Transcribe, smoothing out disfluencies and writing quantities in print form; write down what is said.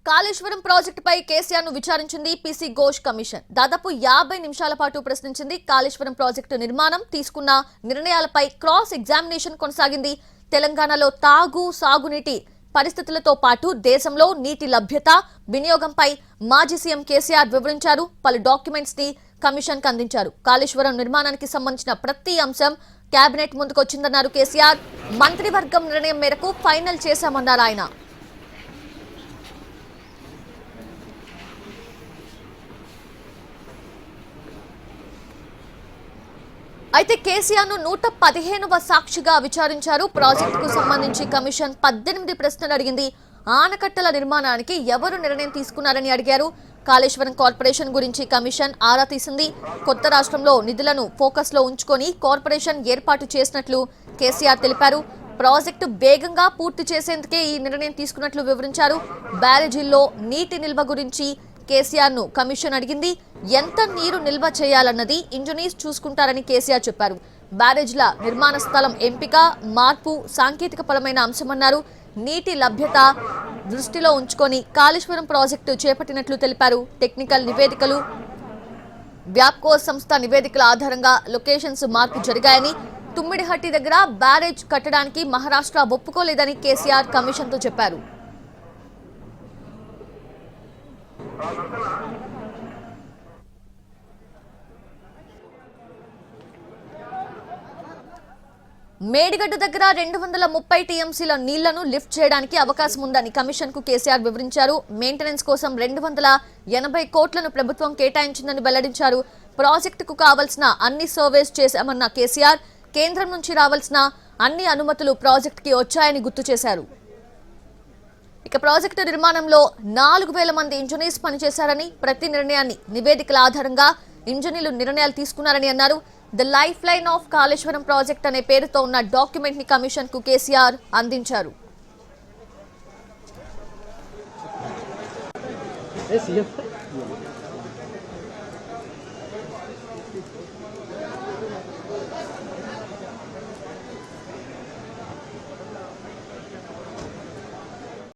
కాళేశ్వరం ప్రాజెక్టుపై కేసీఆర్ ను విచారించింది PC Ghosh commission. దాదాపు 50 నిమిషాల పాటు ప్రశ్నించింది. కాళేశ్వరం ప్రాజెక్టు నిర్మాణం, తీసుకున్న నిర్ణయాలపై క్రాస్ ఎగ్జామినేషన్ కొనసాగింది. తెలంగాణలో సాగునీటి పరిస్థితులతో పాటు దేశంలో నీటి లభ్యత, వినియోగంపై మాజీ సీఎం కేసీఆర్ వివరించారు. పలు డాక్యుమెంట్స్ ని కమిషన్ కు అందించారు. కాళేశ్వరం నిర్మాణానికి సంబంధించిన ప్రతి అంశం కేబినెట్ ముందుకొచ్చిందన్నారు కేసీఆర్. మంత్రివర్గం నిర్ణయం మేరకు ఫైనల్ చేశామన్నారు ఆయన. అయితే కేసీఆర్ ను 115వ సాక్షిగా విచారించారు. ప్రాజెక్టుకు సంబంధించి కమిషన్ 18 ప్రశ్నలు అడిగింది. ఆనకట్టల నిర్మాణానికి ఎవరు నిర్ణయం తీసుకున్నారని అడిగారు. కాళేశ్వరం కార్పొరేషన్ గురించి కమిషన్ ఆరా తీసింది. కొత్త రాష్ట్రంలో నిధులను ఫోకస్ లో ఉంచుకొని కార్పొరేషన్ ఏర్పాటు చేసినట్లు కేసీఆర్ తెలిపారు. ప్రాజెక్టు వేగంగా పూర్తి చేసేందుకే ఈ నిర్ణయం తీసుకున్నట్లు వివరించారు. బ్యారేజీల్లో నీటి నిల్వ గురించి కేసీఆర్ ను కమిషన్ అడిగింది. ఎంత నీరు నిల్వ చేయాలన్నది ఇంజనీర్స్ చూసుకుంటారని కేసీఆర్ చెప్పారు. బ్యారేజ్ల నిర్మాణ స్థలం ఎంపిక, మార్పు సాంకేతిక పరమైన అంశమన్నారు. నీటి లభ్యత దృష్టిలో ఉంచుకొని కాళేశ్వరం ప్రాజెక్టు చేపట్టినట్లు తెలిపారు. టెక్నికల్ నివేదికలు, వ్యాప్కో సంస్థ నివేదికల ఆధారంగా లొకేషన్స్ మార్పు జరిగాయని, తుమ్మిడిహట్టి దగ్గర బ్యారేజ్ కట్టడానికి మహారాష్ట్ర ఒప్పుకోలేదని కేసీఆర్ కమిషన్తో చెప్పారు. మేడిగడ్డ దగ్గర 230 టీఎంసీల నీళ్లను లిఫ్ట్ చేయడానికి అవకాశం ఉందని కమిషన్ కు కేసీఆర్ వివరించారు. మెయింటెనెన్స్ కోసం 280 కోట్లను ప్రభుత్వం కేటాయించిందని వెల్లడించారు. ప్రాజెక్టుకు కావాల్సిన అన్ని సర్వేస్ చేశామన్న కేసీఆర్, కేంద్రం నుంచి రావాల్సిన అన్ని అనుమతులు ప్రాజెక్టుకి వచ్చాయని గుర్తు చేశారు. ఇక ప్రాజెక్టు నిర్మాణంలో 4000 మంది ఇంజనీర్స్ పనిచేశారని, ప్రతి నిర్ణయాన్ని నివేదికల ఆధారంగా ఇంజనీర్లు నిర్ణయాలు తీసుకున్నారని అన్నారు. The life line of Kaleshwaram project అనే పేరుతో ఉన్న డాక్యుమెంట్ ని కమిషన్ కు కేసీఆర్ అందించారు.